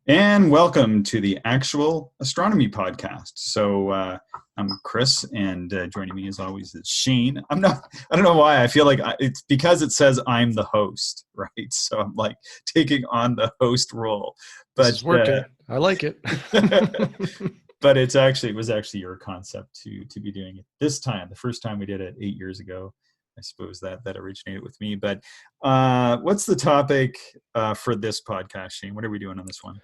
And welcome to the actual astronomy podcast. I'm Chris, and joining me as always is Shane. I don't know why. I feel like it's because it says I'm the host, right? So I'm like taking on the host role. This But is working. I like it. but it was actually your concept to be doing it this time. The first time we did it 8 years ago. I suppose that originated with me. But what's the topic for this podcast, Shane? What are we doing on this one?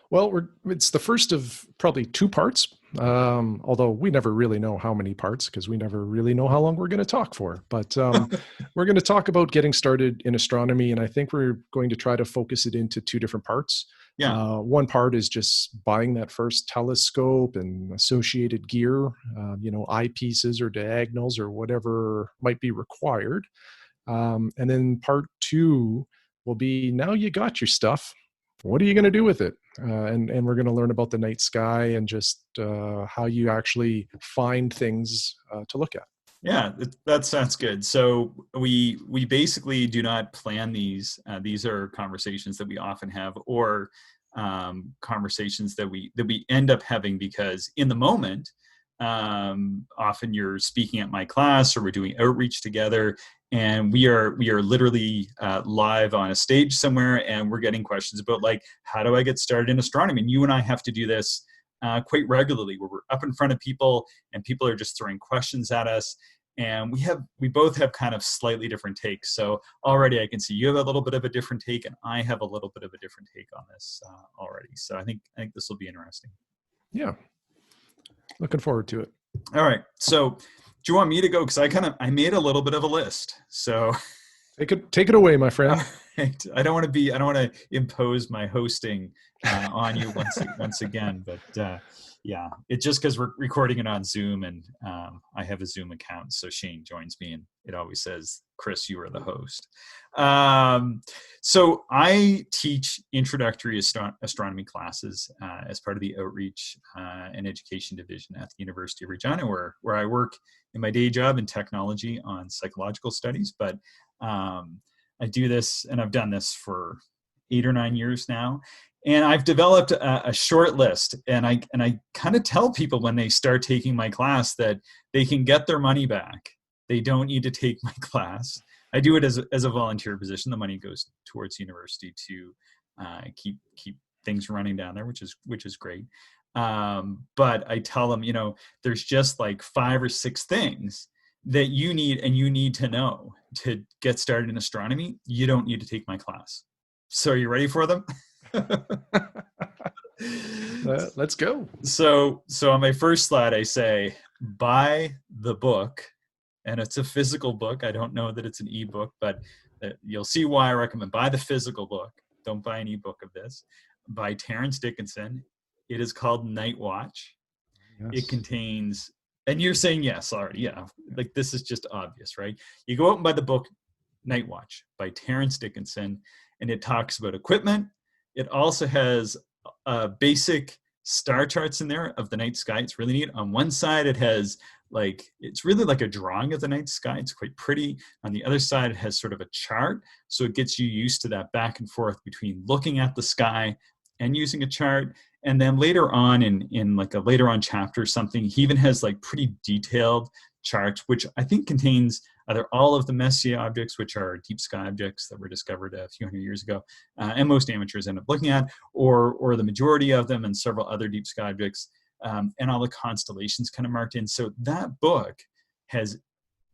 Well, it's the first of probably two parts, although we never really know how many parts because we never really know how long we're going to talk for. But we're going to talk about getting started in astronomy, and I think we're going to try to focus it into two different parts. Yeah. One part is just buying that first telescope and associated gear, eyepieces or diagonals or whatever might be required. And then part two will be now you got your stuff. What are you going to do with it? And we're going to learn about the night sky and just how you actually find things to look at. Yeah, that sounds good. So we basically do not plan these. These are conversations that we often have, or conversations that we end up having because in the moment, often you're speaking at my class or we're doing outreach together, and we are literally live on a stage somewhere, and we're getting questions about like, how do I get started in astronomy? And you and I have to do this quite regularly, where we're up in front of people and people are just throwing questions at us, and we both have kind of slightly different takes. So already I can see you have a little bit of a different take, and I have a little bit of a different take on this already. So I think this will be interesting. Yeah, looking forward to it. All right. So do you want me to go? Because I made a little bit of a list. So take it away, my friend. I don't want to impose my hosting on you once again, but yeah, it's just because we're recording it on Zoom, and I have a Zoom account, so Shane joins me, and it always says, "Chris, you are the host." So I teach introductory astronomy classes as part of the outreach and education division at the University of Regina, where I work in my day job in technology on psychological studies, but I do this, and I've done this for 8 or 9 years now. And I've developed a short list, and I kind of tell people when they start taking my class that they can get their money back. They don't need to take my class. I do it as a volunteer position. The money goes towards the university to keep things running down there, which is great. But I tell them, there's just like 5 or 6 things that you need to know to get started in astronomy. You don't need to take my class. So are you ready for them? Let's go. So on my first slide, I say, buy the book, and it's a physical book. I don't know that it's an ebook, but you'll see why I recommend buy the physical book. Don't buy an ebook of this. By Terence Dickinson. It is called Night Watch. Yes. It contains, and you're saying yes already. Yeah, like this is just obvious, right? You go out and buy the book Night Watch by Terence Dickinson, and it talks about equipment. It also has basic star charts in there of the night sky. It's really neat. On one side, it has it's really like a drawing of the night sky. It's quite pretty. On the other side, it has sort of a chart. So it gets you used to that back and forth between looking at the sky and using a chart. And then later on in like a later on chapter or something, he even has like pretty detailed charts, which I think contains either all of the Messier objects, which are deep sky objects that were discovered a few hundred years ago, and most amateurs end up looking at, or the majority of them, and several other deep sky objects, and all the constellations kind of marked in. So that book has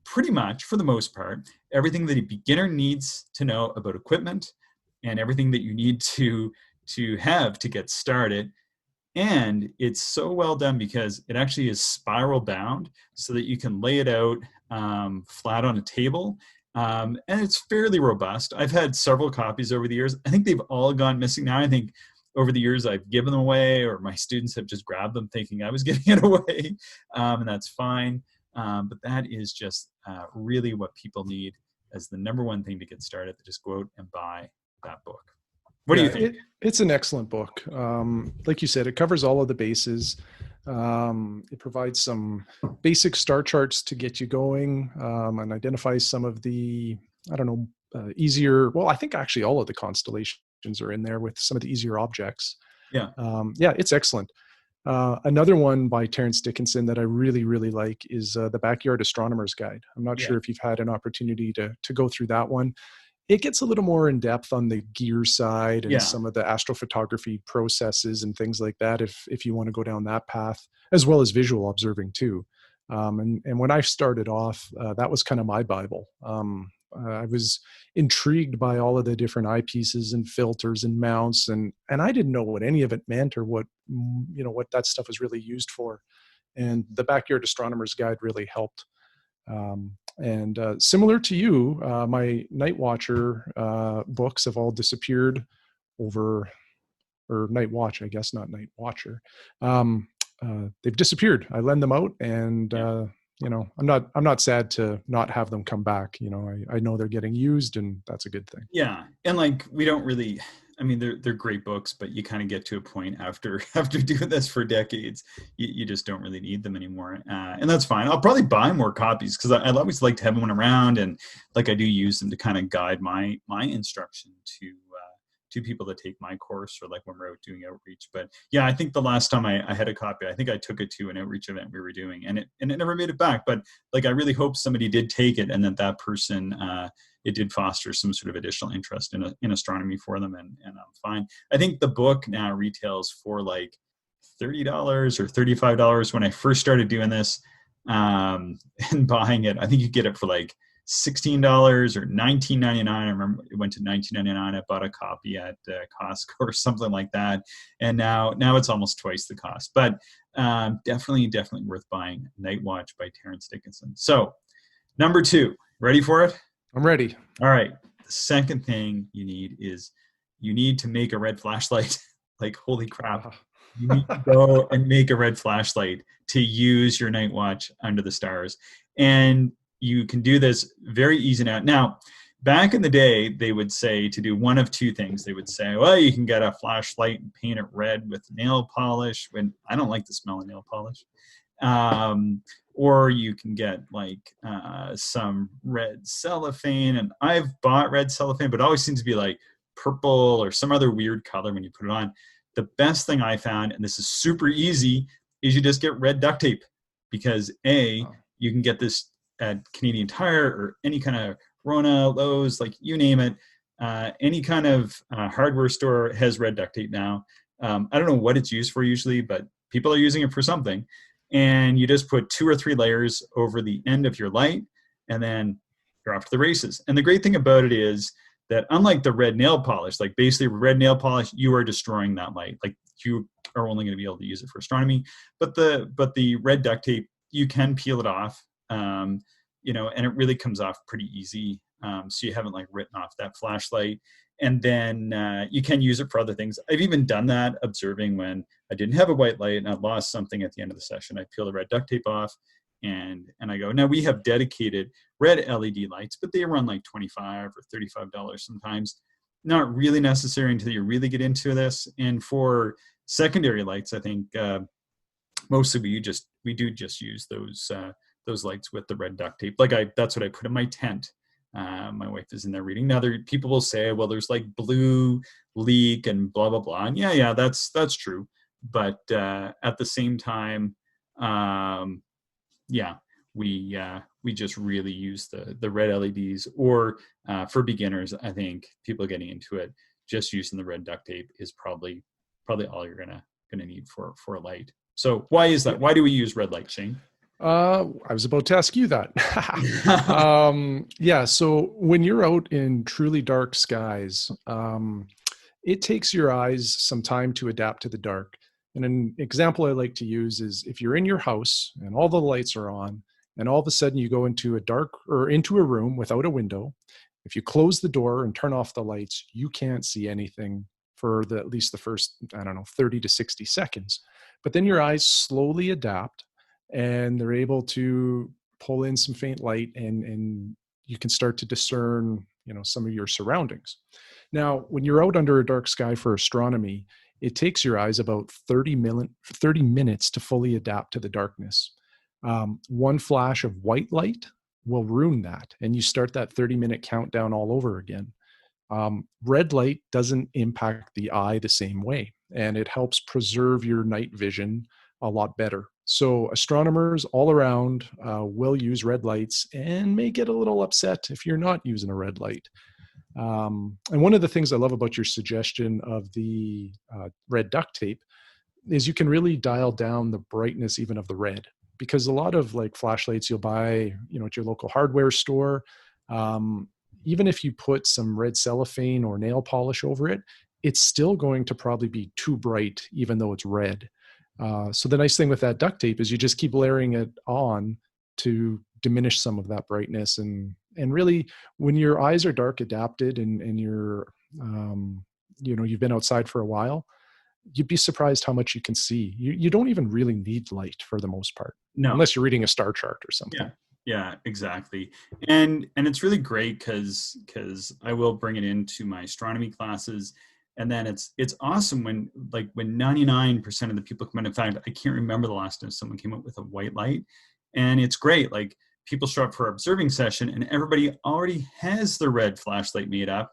pretty much, for the most part, everything that a beginner needs to know about equipment and everything that you need to have to get started. And it's so well done because it actually is spiral bound so that you can lay it out flat on a table. And it's fairly robust. I've had several copies over the years. I think they've all gone missing now. I think over the years I've given them away, or my students have just grabbed them thinking I was giving it away. And that's fine. But that is just really what people need as the number one thing to get started. To just go out and buy that book. What do you think? It's an excellent book. Like you said, it covers all of the bases. It provides some basic star charts to get you going, and identifies some of the, easier, well, I think actually all of the constellations are in there with some of the easier objects. Yeah. Yeah, it's excellent. Another one by Terence Dickinson that I really, really like is the Backyard Astronomer's Guide. I'm not Yeah. sure if you've had an opportunity to go through that one. It gets a little more in depth on the gear side and Yeah. some of the astrophotography processes and things like that, if you want to go down that path, as well as visual observing too. And when I started off, that was kind of my Bible. I was intrigued by all of the different eyepieces and filters and mounts, and I didn't know what any of it meant or what that stuff was really used for. And the Backyard Astronomer's Guide really helped. And similar to you, my Night Watcher books have all disappeared over, or Night Watch, I guess, not Night Watcher. They've disappeared. I lend them out, and Yeah. I'm not sad to not have them come back. I know they're getting used, and that's a good thing. Yeah, and like we don't really. I mean, they're great books, but you kind of get to a point after after doing this for decades, you just don't really need them anymore, and that's fine. I'll probably buy more copies because I always like to have one around, and like I do use them to kind of guide my instruction to people that take my course or like when we're out doing outreach. But yeah, I think the last time I had a copy, I think I took it to an outreach event we were doing, and it never made it back. But like I really hope somebody did take it, and that person it did foster some sort of additional interest in astronomy for them, and I'm fine. I think the book now retails for like $30 or $35 when I first started doing this, and buying it. I think you get it for like $16 or $19.99. I remember it went to $19.99. I bought a copy at Costco or something like that, and now it's almost twice the cost. But definitely worth buying. Night Watch by Terence Dickinson. So number 2, ready for it? I'm ready. All right. The second thing you need to make a red flashlight. Like, holy crap. You need to go and make a red flashlight to use your night watch under the stars. And you can do this very easy now. Now, back in the day, they would say to do one of two things. They would say, well, you can get a flashlight and paint it red with nail polish. When I don't like the smell of nail polish. Or you can get like some red cellophane. And I've bought red cellophane, but it always seems to be like purple or some other weird color when you put it on. The best thing I found, and this is super easy, is you just get red duct tape, because you can get this at Canadian Tire or any kind of Rona, Lowe's, like you name it. Any kind of hardware store has red duct tape now. I don't know what it's used for usually, but people are using it for something. And you just put 2 or 3 layers over the end of your light, and then you're off to the races. And the great thing about it is that unlike the red nail polish, like basically red nail polish, you are destroying that light. Like you are only going to be able to use it for astronomy. But the red duct tape, you can peel it off, and it really comes off pretty easy. So you haven't like written off that flashlight. And then you can use it for other things. I've even done that observing when I didn't have a white light and I lost something at the end of the session. I peel the red duct tape off, and I go, now we have dedicated red LED lights, but they run like $25 or $35 sometimes. Not really necessary until you really get into this. And for secondary lights, I think mostly we do just use those lights with the red duct tape. That's what I put in my tent. My wife is in there reading. Now, people will say, well, there's like blue leak and blah blah blah. And yeah, that's true. But at the same time, we just really use the red LEDs. Or for beginners, I think people getting into it, just using the red duct tape is probably all you're gonna need for a light. So why is that? Why do we use red light, Shane? I was about to ask you that. So when you're out in truly dark skies, it takes your eyes some time to adapt to the dark. And an example I like to use is if you're in your house and all the lights are on, and all of a sudden you go into a room without a window. If you close the door and turn off the lights, you can't see anything for at least the first, 30 to 60 seconds. But then your eyes slowly adapt, and they're able to pull in some faint light, and you can start to discern, some of your surroundings. Now, when you're out under a dark sky for astronomy, it takes your eyes about 30 minutes to fully adapt to the darkness. One flash of white light will ruin that, and you start that 30-minute countdown all over again. Red light doesn't impact the eye the same way, and it helps preserve your night vision a lot better. So astronomers all around will use red lights and may get a little upset if you're not using a red light. And one of the things I love about your suggestion of the red duct tape is you can really dial down the brightness even of the red, because a lot of like flashlights you'll buy, at your local hardware store, even if you put some red cellophane or nail polish over it, it's still going to probably be too bright, even though it's red. So the nice thing with that duct tape is you just keep layering it on to diminish some of that brightness. And really, when your eyes are dark adapted and you're, you've been outside for a while, you'd be surprised how much you can see. You don't even really need light for the most part, No. unless you're reading a star chart or something. Yeah, exactly. And it's really great because I will bring it into my astronomy classes. And then it's awesome when 99% of the people come in. In fact, I can't remember the last time someone came up with a white light. And it's great. Like, people show up for our observing session and everybody already has the red flashlight made up.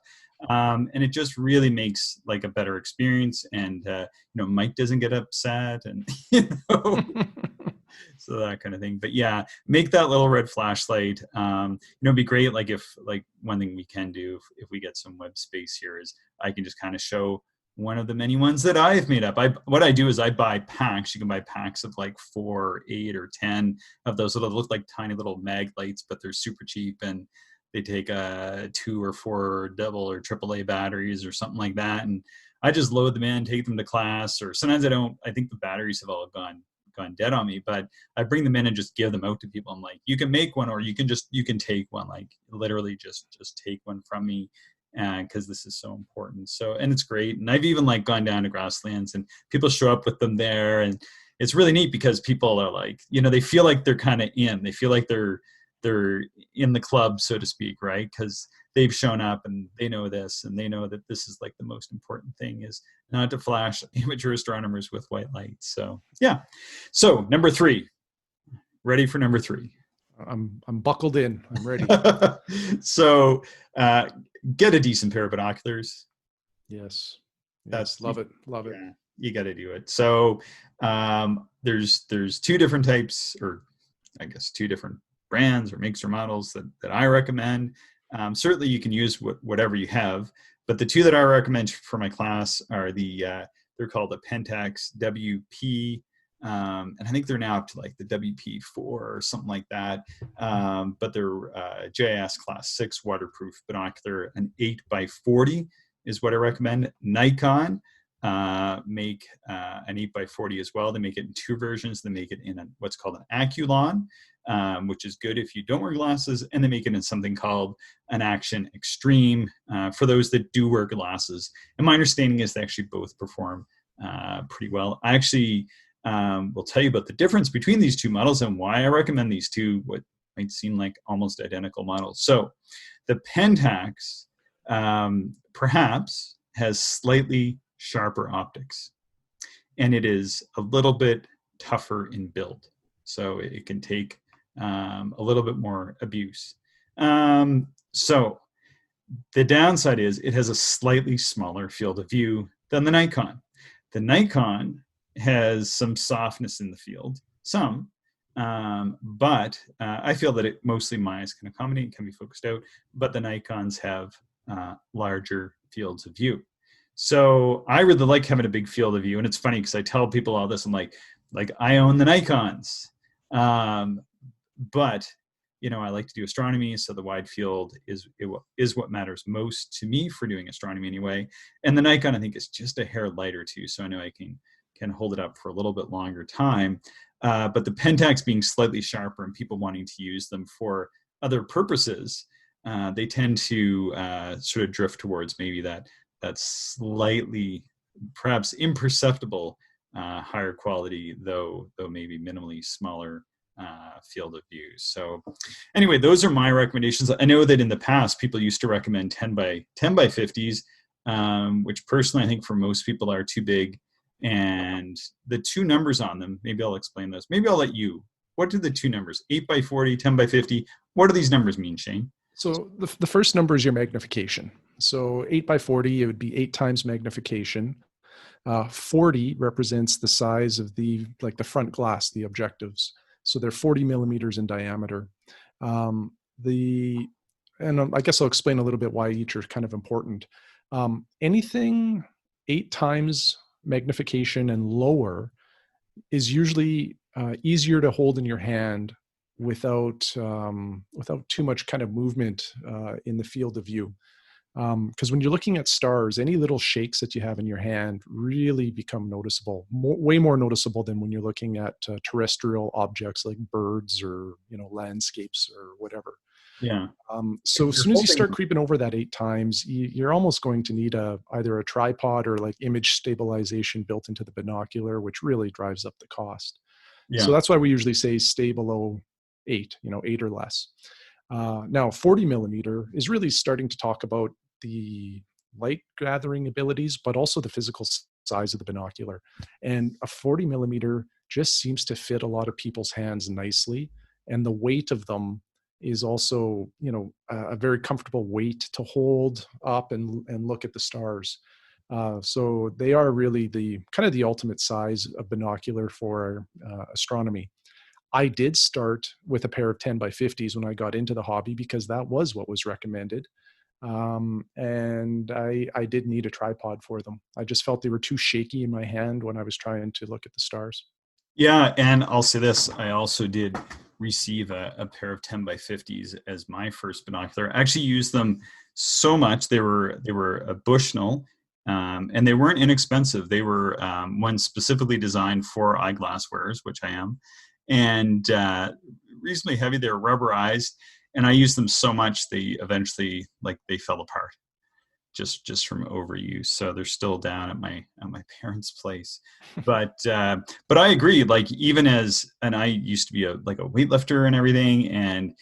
And it just really makes like a better experience. And, Mike doesn't get upset and, so that kind of thing. But yeah, make that little red flashlight. It'd be great. Like, if one thing we can do if we get some web space here is I can just kind of show one of the many ones that I've made up. What I do is I buy packs. You can buy packs of like 4, 8, or 10 of those little, look like tiny little mag lights, but they're super cheap, and they take 2 or 4 double or AAA batteries or something like that. And I just load them in, take them to class, or sometimes I don't. I think the batteries have all gone dead on me, but I bring them in and just give them out to people. I'm like, you can make one, or you can take one. Like, literally just take one from me, because this is so important. So, and it's great. And I've even like gone down to grasslands and people show up with them there, and it's really neat because people are like, they feel like they're kind of they feel like they're in the club, so to speak, right? Because they've shown up and they know this, and they know that this is like the most important thing, is not to flash amateur astronomers with white lights. So yeah. So number 3, ready for number 3? I'm buckled in. I'm ready. So get a decent pair of binoculars. Yes. Love it. Yeah, you got to do it. So there's 2 different types, or I guess 2 different brands or makes or models that I recommend. Certainly you can use whatever you have, but the 2 that I recommend for my class are they're called the Pentax WP, and I think they're now up to like the WP4 or something like that. But they're JIS class 6 waterproof binocular. An 8x40 is what I recommend. Nikon make an 8x40 as well. They make it in 2 versions. They make it in what's called an Aculon, which is good if you don't wear glasses, and they make it in something called an Action Extreme for those that do wear glasses. And my understanding is they actually both perform pretty well. I actually will tell you about the difference between these 2 models and why I recommend these 2, what might seem like almost identical models. So the Pentax perhaps has slightly sharper optics, and it is a little bit tougher in build, so it can take a little bit more abuse. So the downside is it has a slightly smaller field of view than the Nikon. The Nikon has some softness in the field, but I feel that it mostly my eyes can accommodate, can be focused out, but the Nikons have larger fields of view. So I really like having a big field of view. And it's funny because I tell people all this, I'm like I own the Nikons. But, I like to do astronomy. So the wide field is what matters most to me for doing astronomy anyway. And the Nikon, I think, is just a hair lighter too. So I know I can hold it up for a little bit longer time. But the Pentax being slightly sharper and people wanting to use them for other purposes, they tend to sort of drift towards maybe that slightly, perhaps imperceptible, higher quality, though maybe minimally smaller field of view. So anyway, those are my recommendations. I know that in the past people used to recommend 10 by 50s, which personally I think for most people are too big. And the 2 numbers on them, maybe I'll explain those. Maybe I'll let you. What do the 2 numbers, 8 by 40, 10 by 50, what do these numbers mean, Shane? So the first number is your magnification. So 8 by 40, it would be 8 times magnification. 40 represents the size of the front glass, the objectives. So they're 40 millimeters in diameter. Um, the and I guess I'll explain a little bit why each are kind of important. Anything 8 times magnification and lower is usually easier to hold in your hand without too much kind of movement in the field of view. Because when you're looking at stars, any little shakes that you have in your hand really become noticeable, way more noticeable than when you're looking at terrestrial objects like birds or landscapes or whatever. Yeah. So If as you're soon as you holding, start creeping over that 8 times, you're almost going to need either a tripod or like image stabilization built into the binocular, which really drives up the cost. So yeah. that's why we usually say stay below 8, 8 or less. Now, 40 millimeter is really starting to talk about the light gathering abilities, but also the physical size of the binocular. And a 40 millimeter just seems to fit a lot of people's hands nicely. And the weight of them is also, a very comfortable weight to hold up and look at the stars. So they are really the kind of the ultimate size of binocular for astronomy. I did start with a pair of 10 by 50s when I got into the hobby because that was what was recommended. And I did need a tripod for them. I just felt they were too shaky in my hand when I was trying to look at the stars. Yeah, and I'll say this, I also did receive a pair of 10 by 50s as my first binocular. I actually used them so much. They were a Bushnell, and they weren't inexpensive. They were ones specifically designed for eyeglass wearers, which I am, and reasonably heavy. They were rubberized, and I used them so much they eventually they fell apart just from overuse. So they're still down at my parents' place. But I agree. Like even and I used to be a weightlifter and everything, and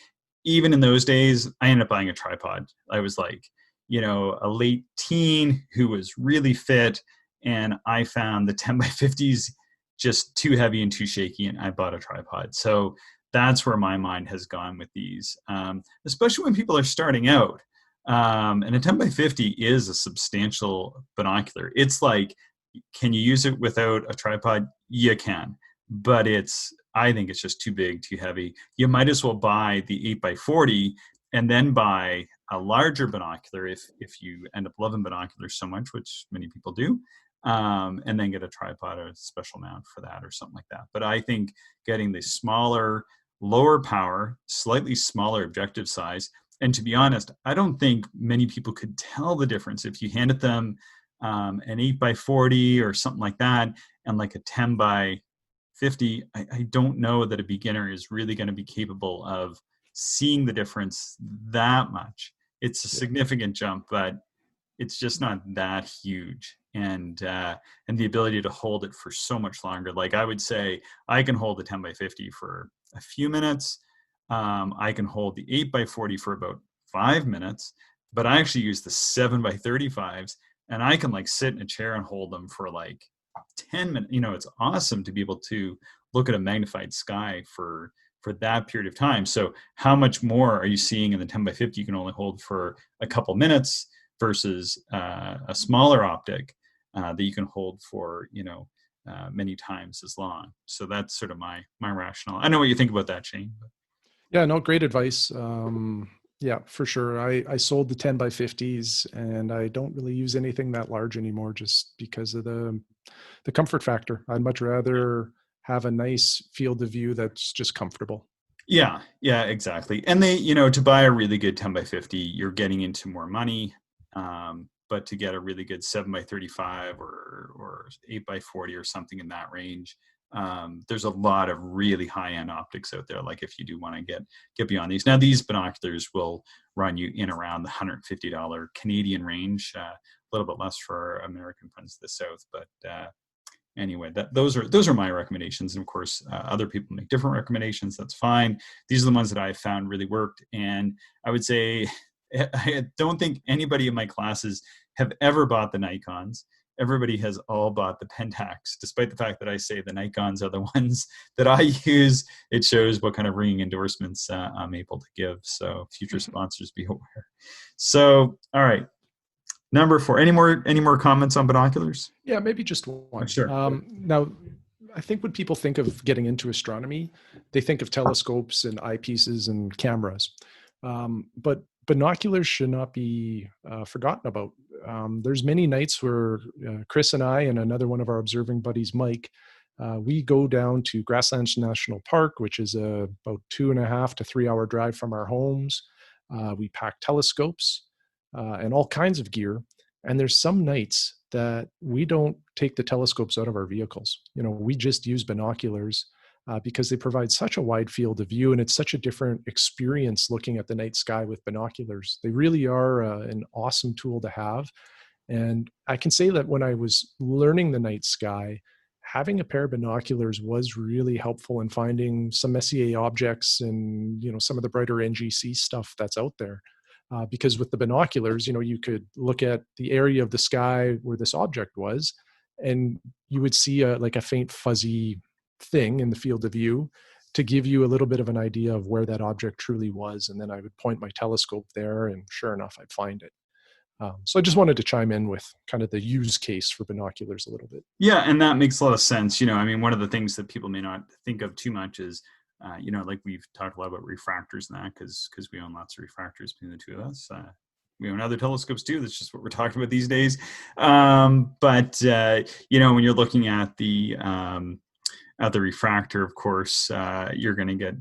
even in those days, I ended up buying a tripod. I was a late teen who was really fit, and I found the 10 by 50s just too heavy and too shaky, and I bought a tripod. So that's where my mind has gone with these, especially when people are starting out. And a 10 by 50 is a substantial binocular. It's like, can you use it without a tripod? You can, but I think it's just too big, too heavy. You might as well buy the 8 by 40 and then buy a larger binocular if you end up loving binoculars so much, which many people do, and then get a tripod or a special mount for that or something like that. But I think getting the smaller, lower power, slightly smaller objective size, and to be honest, I don't think many people could tell the difference if you handed them an 8 by 40 or something like that and like a 10 by 50. I don't know that a beginner is really going to be capable of seeing the difference that much. It's a Yeah. significant jump, but it's just not that huge. And the ability to hold it for so much longer. Like I would say I can hold the 10 by 50 for a few minutes. I can hold the 8 by 40 for about 5 minutes, but I actually use the 7 by 35s, and I can sit in a chair and hold them for 10 minutes. It's awesome to be able to look at a magnified sky for that period of time. So how much more are you seeing in the 10 by 50 you can only hold for a couple minutes versus a smaller optic that you can hold for many times as long. So that's sort of my rationale. I know what you think about that, Shane. Yeah, no, great advice. Yeah, for sure. I sold the 10 by 50s and I don't really use anything that large anymore just because of the comfort factor. I'd much rather have a nice field of view that's just comfortable. Yeah, exactly. And they, to buy a really good 10 by 50, you're getting into more money. But to get a really good 7 by 35 or 8 by 40 or something in that range, there's a lot of really high end optics out there. Like if you do want to get beyond these. Now these binoculars will run you in around the $150 Canadian range, a little bit less for our American friends to the south, but anyway, those are my recommendations. And of course, other people make different recommendations. That's fine. These are the ones that I found really worked. And I would say, I don't think anybody in my classes have ever bought the Nikons. everybody has all bought the Pentax, despite the fact that I say the Nikons are the ones that I use. It shows what kind of ringing endorsements I'm able to give. So future sponsors, be aware. So, all right. Number 4. Any more comments on binoculars? Yeah, maybe just one. Sure. Now, I think when people think of getting into astronomy, they think of telescopes and eyepieces and cameras. But binoculars should not be forgotten about. There's many nights where Chris and I and another one of our observing buddies, Mike, we go down to Grasslands National Park, which is about 2.5 to 3 hour drive from our homes. We pack telescopes and all kinds of gear. And there's some nights that we don't take the telescopes out of our vehicles. We just use binoculars because they provide such a wide field of view, and it's such a different experience looking at the night sky with binoculars. They really are an awesome tool to have. And I can say that when I was learning the night sky, having a pair of binoculars was really helpful in finding some Messier objects and some of the brighter NGC stuff that's out there. Because with the binoculars, you could look at the area of the sky where this object was, and you would see a faint fuzzy thing in the field of view to give you a little bit of an idea of where that object truly was. And then I would point my telescope there, and sure enough, I'd find it. So I just wanted to chime in with kind of the use case for binoculars a little bit. Yeah, and that makes a lot of sense. One of the things that people may not think of too much is like we've talked a lot about refractors and that because we own lots of refractors between the two of us. We own other telescopes too. That's just what we're talking about these days. But when you're looking at the refractor, of course, you're going to get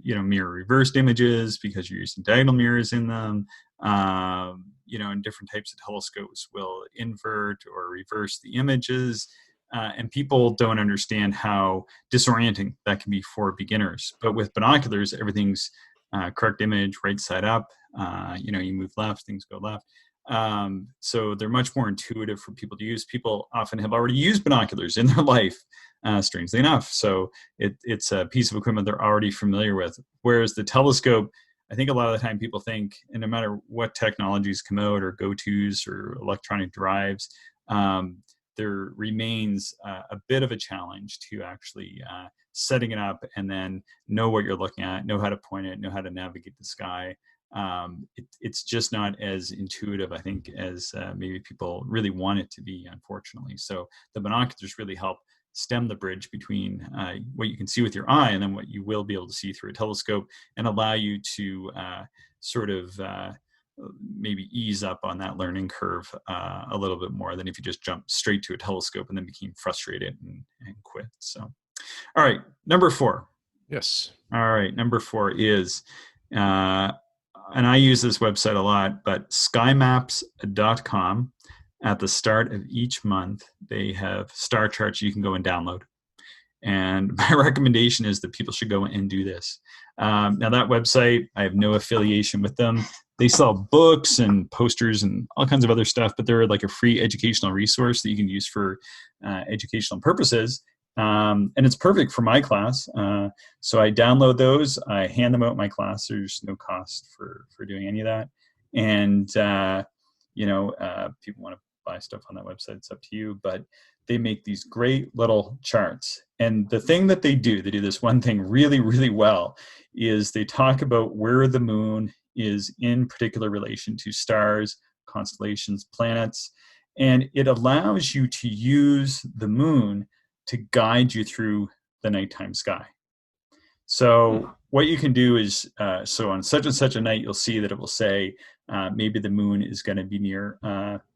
mirror reversed images because you're using diagonal mirrors in them. And different types of telescopes will invert or reverse the images. And people don't understand how disorienting that can be for beginners. But with binoculars, everything's correct image, right side up. You move left, things go left. So they're much more intuitive for people to use. People often have already used binoculars in their life, strangely enough. So it's a piece of equipment they're already familiar with. Whereas the telescope, I think a lot of the time people think, and no matter what technologies come out or go-tos or electronic drives, there remains a bit of a challenge to actually setting it up and then know what you're looking at, know how to point it, know how to navigate the sky. It's just not as intuitive, I think, as maybe people really want it to be, unfortunately. So the binoculars really help stem the bridge between what you can see with your eye and then what you will be able to see through a telescope, and allow you to maybe ease up on that learning curve a little bit more than if you just jumped straight to a telescope and then became frustrated and quit. So, all right, number 4. Yes. All right, number 4 is, and I use this website a lot, but Skymaps.com. At the start of each month, they have star charts you can go and download. And my recommendation is that people should go and do this. Now that website, I have no affiliation with them. They sell books and posters and all kinds of other stuff, but they're like a free educational resource that you can use for educational purposes. And it's perfect for my class. So I download those, I hand them out in my class. There's no cost for doing any of that. And, people want to buy stuff on that website, it's up to you, but they make these great little charts. And the thing that they do this one thing really, really well, is they talk about where the moon is in particular relation to stars, constellations, planets, and it allows you to use the moon to guide you through the nighttime sky. So what you can do is, so on such and such a night, you'll see that it will say, maybe the moon is going to be near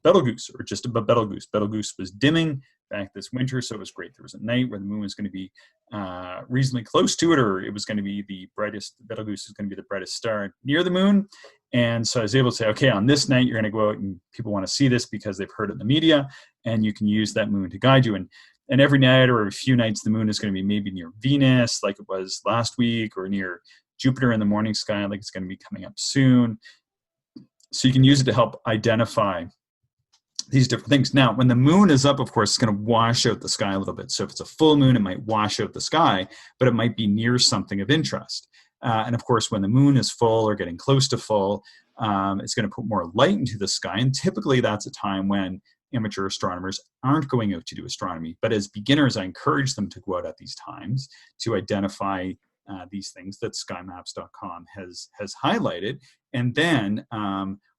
Betelgeuse or just above Betelgeuse. Betelgeuse was dimming back this winter, so it was great. There was a night where the moon was going to be reasonably close to it, or it was going to be the brightest, Betelgeuse is going to be the brightest star near the moon. And so I was able to say, okay, on this night, you're going to go out and people want to see this because they've heard it in the media, and you can use that moon to guide you. And every night or a few nights, the moon is going to be maybe near Venus, like it was last week, or near Jupiter in the morning sky, like it's going to be coming up soon. So you can use it to help identify these different things. Now, when the moon is up, of course, it's going to wash out the sky a little bit. So if it's a full moon, it might wash out the sky, but it might be near something of interest. And of course, when the moon is full or getting close to full, it's going to put more light into the sky. And typically that's a time when amateur astronomers aren't going out to do astronomy. But as beginners, I encourage them to go out at these times to identify these things that skymaps.com has highlighted. And then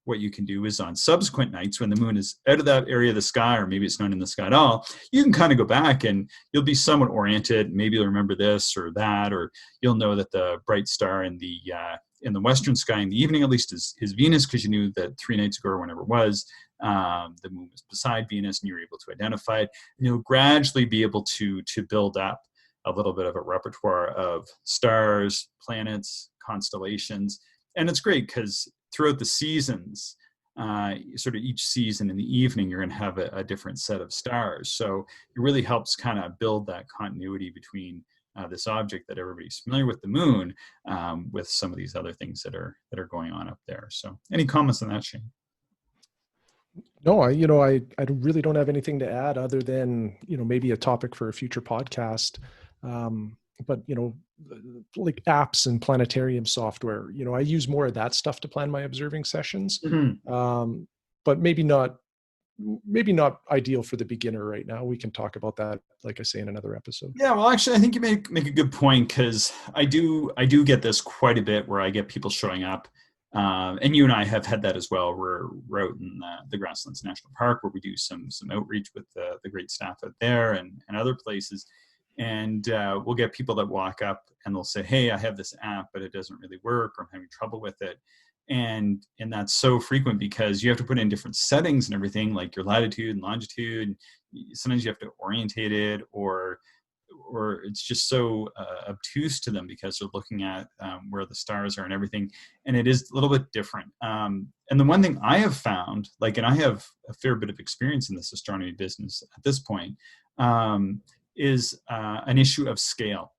what you can do is on subsequent nights when the moon is out of that area of the sky, or maybe it's not in the sky at all, you can kind of go back and you'll be somewhat oriented. Maybe you'll remember this or that, or you'll know that the bright star in the western sky in the evening, at least, is Venus, because you knew that 3 nights ago or whenever it was, the moon was beside Venus, and you were able to identify it. And you'll gradually be able to build up a little bit of a repertoire of stars, planets, constellations. And it's great because throughout the seasons, sort of each season in the evening, you're going to have a different set of stars. So it really helps kind of build that continuity between this object that everybody's familiar with, the moon, with some of these other things that are going on up there. So any comments on that, Shane? No, I really don't have anything to add other than, maybe a topic for a future podcast. But, like apps and planetarium software, I use more of that stuff to plan my observing sessions. Mm-hmm. But maybe not ideal for the beginner right now. We can talk about that, like I say, in another episode. Yeah, well, actually, I think you make a good point, because I do get this quite a bit, where I get people showing up. And you and I have had that as well. We're out in the Grasslands National Park, where we do some outreach with the great staff out there and other places. And we'll get people that walk up and they'll say, hey, I have this app, but it doesn't really work, or I'm having trouble with it. And that's so frequent, because you have to put in different settings and everything, like your latitude and longitude. Sometimes you have to orientate it, or it's just so obtuse to them, because they're looking at where the stars are and everything. And it is a little bit different. And the one thing I have found, and I have a fair bit of experience in this astronomy business at this point, is an issue of scale.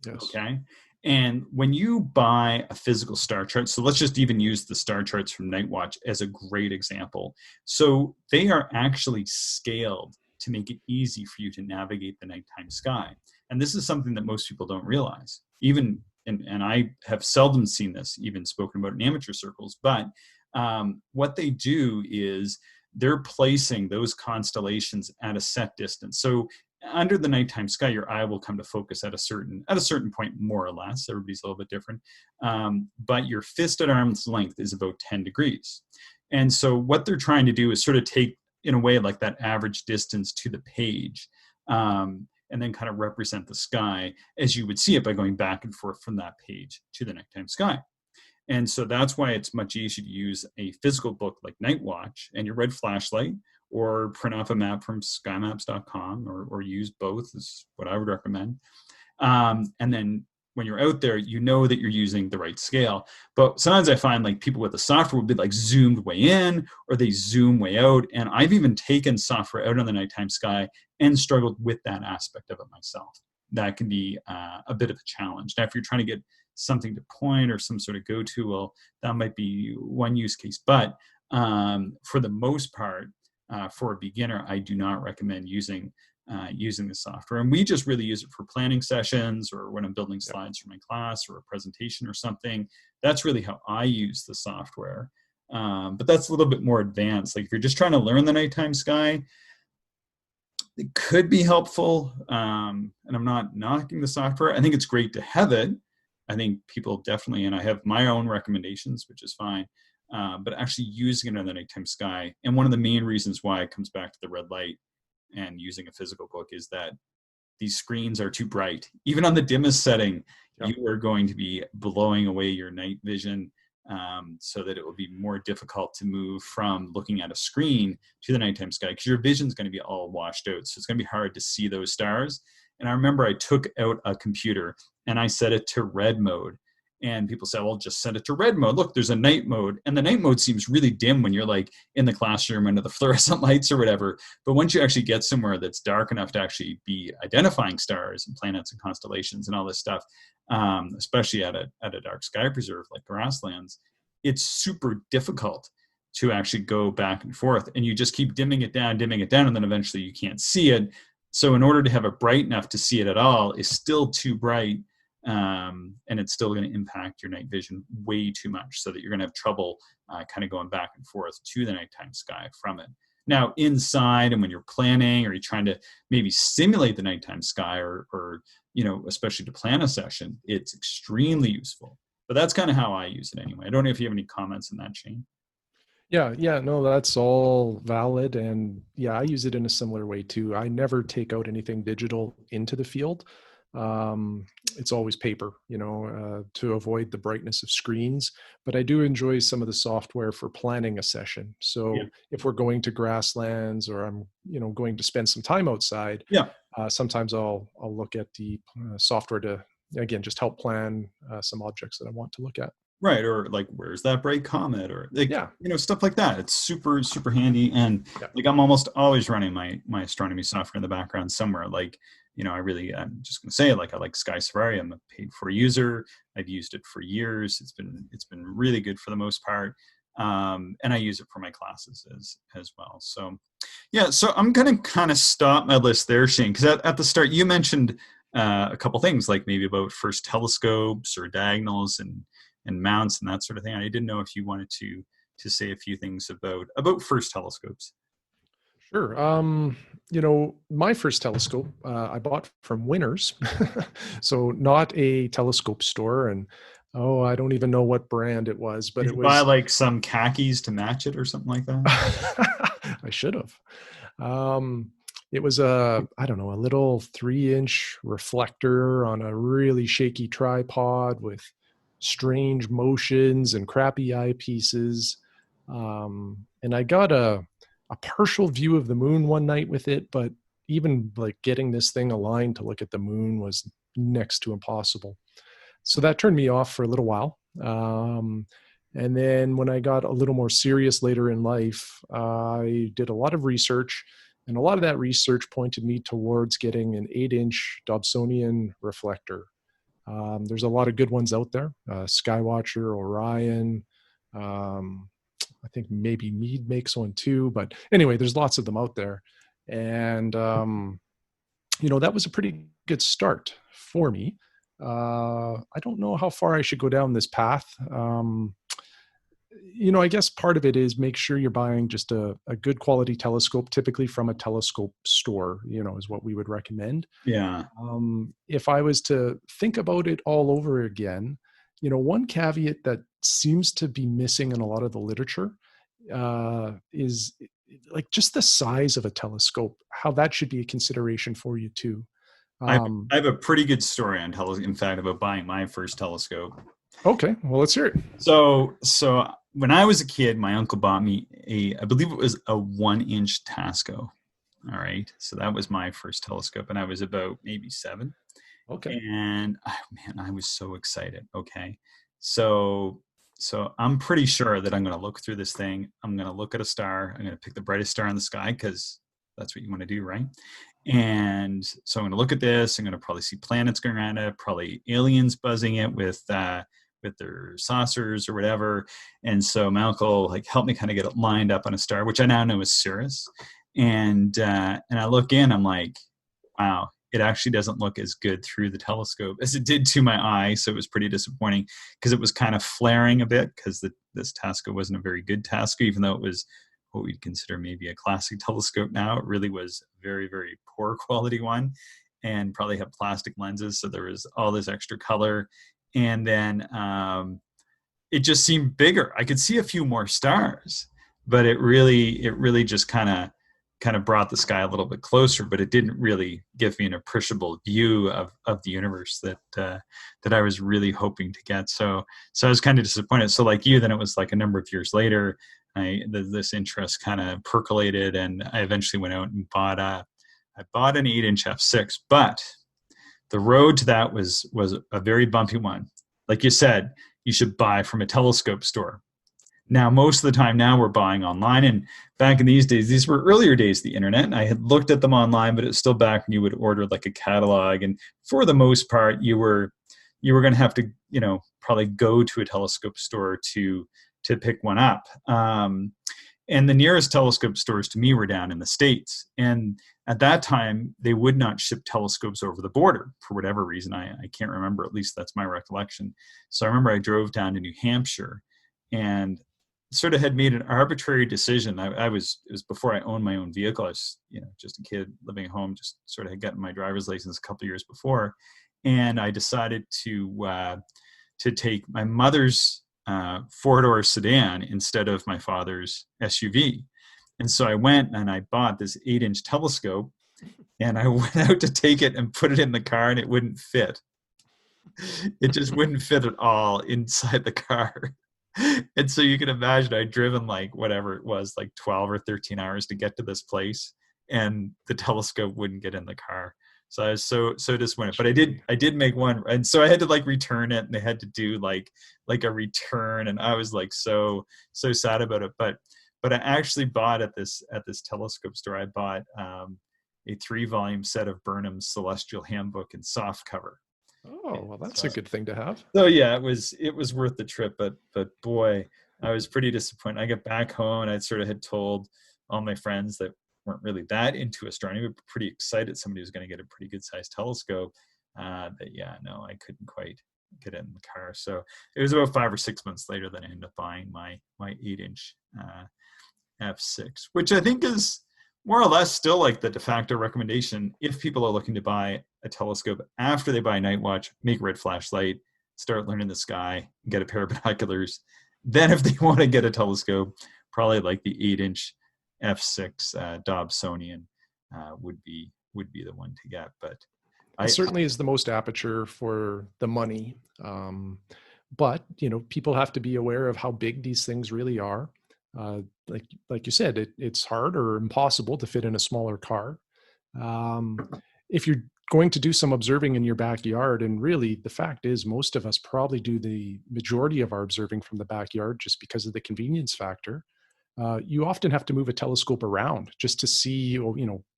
Yes. Okay. And when you buy a physical star chart, so let's just even use the star charts from Night Watch as a great example. So they are actually scaled to make it easy for you to navigate the nighttime sky. And this is something that most people don't realize. And I have seldom seen this even spoken about in amateur circles, but what they do is they're placing those constellations at a set distance. So under the nighttime sky, your eye will come to focus at a certain point, more or less. Everybody's a little bit different. But your fist at arm's length is about 10 degrees. And so what they're trying to do is sort of take, in a way, like that average distance to the page, and then kind of represent the sky as you would see it by going back and forth from that page to the nighttime sky. And so that's why it's much easier to use a physical book like Night Watch and your red flashlight, or print off a map from skymaps.com, or use both is what I would recommend. And then when you're out there, you know that you're using the right scale. But sometimes I find like people with the software will be like zoomed way in, or they zoom way out. And I've even taken software out on the nighttime sky and struggled with that aspect of it myself. That can be a bit of a challenge. Now, if you're trying to get something to point or some sort of go-to, well, that might be one use case. But for the most part, for a beginner, I do not recommend using the software. And we just really use it for planning sessions, or when I'm building slides for my class or a presentation or something. That's really how I use the software. But that's a little bit more advanced. Like if you're just trying to learn the nighttime sky, it could be helpful. And I'm not knocking the software. I think it's great to have it. I think people definitely, and I have my own recommendations, which is fine. But actually using it on the nighttime sky. And one of the main reasons why it comes back to the red light and using a physical book is that these screens are too bright. Even on the dimmest setting, you are going to be blowing away your night vision, so that it will be more difficult to move from looking at a screen to the nighttime sky, because your vision is going to be all washed out. So it's going to be hard to see those stars. And I remember I took out a computer and I set it to red mode. And people say, well, just set it to red mode. Look, there's a night mode. And the night mode seems really dim when you're like in the classroom under the fluorescent lights or whatever. But once you actually get somewhere that's dark enough to actually be identifying stars and planets and constellations and all this stuff, especially at a dark sky preserve like Grasslands, it's super difficult to actually go back and forth. And you just keep dimming it down, and then eventually you can't see it. So in order to have it bright enough to see it at all is still too bright. And it's still going to impact your night vision way too much, so that you're going to have trouble kind of going back and forth to the nighttime sky from it. Now inside, and when you're planning or you're trying to maybe simulate the nighttime sky, or especially to plan a session, it's extremely useful. But that's kind of how I use it anyway. I don't know if you have any comments in that, Shane. Yeah, no, that's all valid. And yeah, I use it in a similar way too. I never take out anything digital into the field. It's always paper, to avoid the brightness of screens. But I do enjoy some of the software for planning a session. Yeah. So if we're going to grasslands, or I'm, going to spend some time outside, Yeah. sometimes I'll look at the software to, again, just help plan some objects that I want to look at. Right. Or like, where's that bright comet, or like, Yeah. stuff like that. It's super, super handy. And Yeah. like, I'm almost always running my astronomy software in the background somewhere. Like, I'm just going to say it, like, I like Sky Safari. I'm a paid for user. I've used it for years. It's been really good for the most part. And I use it for my classes as well. So yeah, so I'm going to kind of stop my list there, Shane, because at the start you mentioned a couple things, like maybe about first telescopes or diagonals and mounts and that sort of thing. I didn't know if you wanted to say a few things about first telescopes. Sure. My first telescope I bought from Winners, so not a telescope store, and I don't even know what brand it was, but Did it you buy was. like some khakis to match it or something like that? I should have. It was I don't know, a little 3-inch reflector on a really shaky tripod with strange motions and crappy eyepieces. And I got a partial view of the moon one night with it, but even like getting this thing aligned to look at the moon was next to impossible. So that turned me off for a little while. And then when I got a little more serious later in life, I did a lot of research, and a lot of that research pointed me towards getting an 8-inch Dobsonian reflector. There's a lot of good ones out there, Skywatcher, Orion. I think maybe Mead makes one too, but anyway, there's lots of them out there. And, that was a pretty good start for me. I don't know how far I should go down this path. I guess part of it is make sure you're buying just a good quality telescope, typically from a telescope store, is what we would recommend. Yeah. If I was to think about it all over again, one caveat that seems to be missing in a lot of the literature is like just the size of a telescope, how that should be a consideration for you too. I have a pretty good story on in fact, about buying my first telescope. Okay, well, let's hear it. So when I was a kid, my uncle bought me I believe it was a 1-inch Tasco. All right. So that was my first telescope, and I was about maybe 7. Okay. And I was so excited. Okay. So I'm pretty sure that I'm going to look through this thing. I'm going to look at a star. I'm going to pick the brightest star in the sky, because that's what you want to do, right? And so I'm going to look at this. I'm going to probably see planets going around it, probably aliens buzzing it with their saucers or whatever. And so my uncle helped me kind of get it lined up on a star, which I now know is Sirius. And I look in, I'm like, wow, it actually doesn't look as good through the telescope as it did to my eye. So it was pretty disappointing, because it was kind of flaring a bit, because this Tasco wasn't a very good Tasco, even though it was what we'd consider maybe a classic telescope now. It really was a very, very poor quality one, and probably had plastic lenses. So there was all this extra color. And then it just seemed bigger. I could see a few more stars, but it really just kind of brought the sky a little bit closer, but it didn't really give me an appreciable view of the universe that I was really hoping to get. So I was kind of disappointed. So like you, then it was like a number of years later, this interest kind of percolated, and I eventually went out and bought an 8-inch f6, but the road to that was a very bumpy one. Like you said, you should buy from a telescope store. Now, most of the time now we're buying online, and back in these days, these were earlier days of the internet, and I had looked at them online, but it's still back when you would order like a catalog, and for the most part, you were going to have to, probably go to a telescope store to pick one up. And the nearest telescope stores to me were down in the States. And at that time, they would not ship telescopes over the border for whatever reason. I can't remember, at least that's my recollection. So I remember I drove down to New Hampshire, and sort of had made an arbitrary decision. It was before I owned my own vehicle. I was, just a kid living at home, just sort of had gotten my driver's license a couple of years before. And I decided to take my mother's four-door sedan instead of my father's SUV. And so I went and I bought this 8-inch telescope, and I went out to take it and put it in the car, and it wouldn't fit. It just wouldn't fit at all inside the car. And so you can imagine I'd driven like whatever it was, like 12 or 13 hours to get to this place, and the telescope wouldn't get in the car. So I was so disappointed. But I did make one, and so I had to like return it, and they had to do like a return, and I was like so sad about it. But I actually bought at this telescope store, I bought a 3-volume set of Burnham's Celestial Handbook in soft cover. Oh, well, that's a good thing to have. So yeah, it was worth the trip, but boy, I was pretty disappointed. I got back home, and I sort of had told all my friends that weren't really that into astronomy, but pretty excited somebody was going to get a pretty good sized telescope. That I couldn't quite get it in the car. So it was about 5 or 6 months later that I ended up buying my 8-inch f6, which I think is more or less still like the de facto recommendation if people are looking to buy a telescope after they buy a night watch, make a red flashlight, start learning the sky, get a pair of binoculars. Then if they want to get a telescope, probably like the 8-inch f6 Dobsonian would be the one to get. But it certainly is the most aperture for the money. But people have to be aware of how big these things really are. Like you said, it's hard or impossible to fit in a smaller car. If you're going to do some observing in your backyard, and really the fact is most of us probably do the majority of our observing from the backyard just because of the convenience factor, you often have to move a telescope around just to see,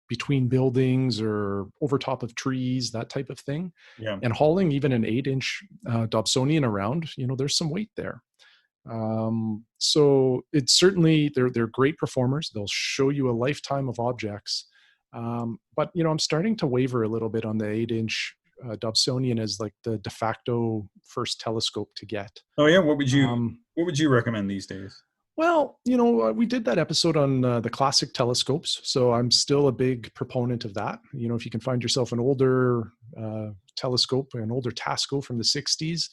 between buildings or over top of trees, that type of thing. Yeah. And hauling even an 8-inch Dobsonian around, there's some weight there. So it's certainly, they're great performers. They'll show you a lifetime of objects. But I'm starting to waver a little bit on the 8-inch Dobsonian as like the de facto first telescope to get. Oh yeah. What would you recommend these days? Well, we did that episode on the classic telescopes, so I'm still a big proponent of that. If you can find yourself an older telescope, an older Tasco from the 60s,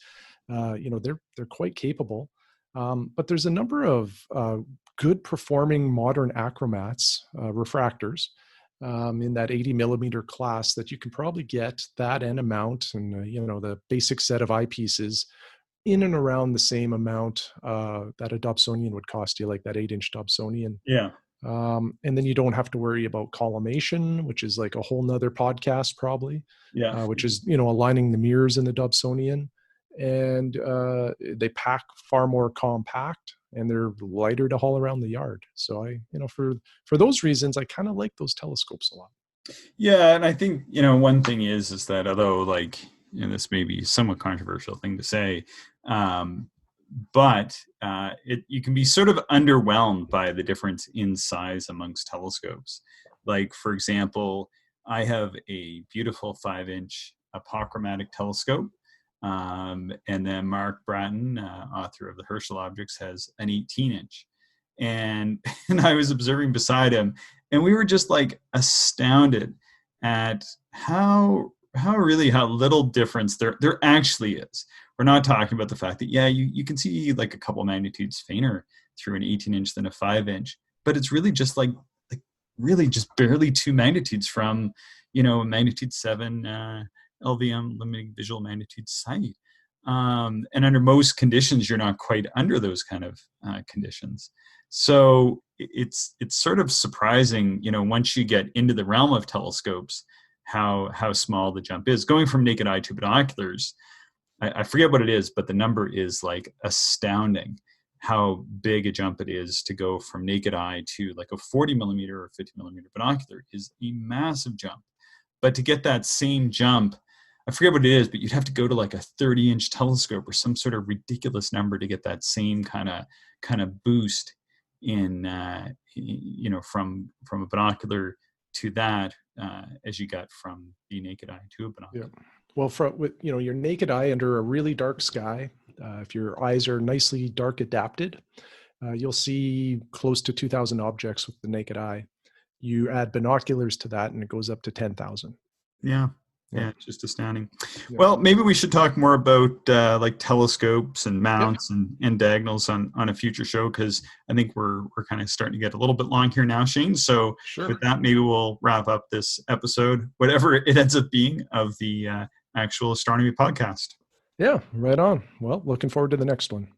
they're quite capable. But there's a number of good performing modern achromats, refractors, in that 80 millimeter class that you can probably get that and a mount and, the basic set of eyepieces in and around the same amount that a Dobsonian would cost you, like that 8-inch Dobsonian. Yeah. And then you don't have to worry about collimation, which is like a whole nother podcast probably. Yeah. Which is, aligning the mirrors in the Dobsonian. And they pack far more compact, and they're lighter to haul around the yard. So for those reasons, I kind of like those telescopes a lot. Yeah, and I think one thing is that although this may be a somewhat controversial thing to say, but you can be sort of underwhelmed by the difference in size amongst telescopes. Like for example, I have a beautiful 5-inch apochromatic telescope. And then Mark Bratton, author of the Herschel Objects, has an 18-inch. And I was observing beside him, and we were just like astounded at how little difference there actually is. We're not talking about the fact that, you can see like a couple magnitudes fainter through an 18-inch than a 5-inch, but it's really just like really just barely 2 magnitudes from, magnitude 7 LVM, limiting visual magnitude sight. And under most conditions, you're not quite under those kind of conditions. So it's sort of surprising, once you get into the realm of telescopes, how small the jump is. Going from naked eye to binoculars, I forget what it is, but the number is like astounding how big a jump it is to go from naked eye to like a 40 millimeter or 50 millimeter binocular is a massive jump. But to get that same jump, I forget what it is, but you'd have to go to like a 30-inch telescope or some sort of ridiculous number to get that same kind of boost in, from a binocular to that, as you got from the naked eye to a binocular. Yeah. Well, with your naked eye under a really dark sky, if your eyes are nicely dark adapted, you'll see close to 2,000 objects with the naked eye. You add binoculars to that, and it goes up to 10,000. Yeah. Yeah. Yeah, just astounding. Yeah. Well, maybe we should talk more about like telescopes and Yeah. mounts and diagonals on a future show, because I think we're kind of starting to get a little bit long here now, Shane. So Sure. with that, maybe we'll wrap up this episode, whatever it ends up being, of the actual astronomy podcast. Yeah, right on. Well, looking forward to the next one.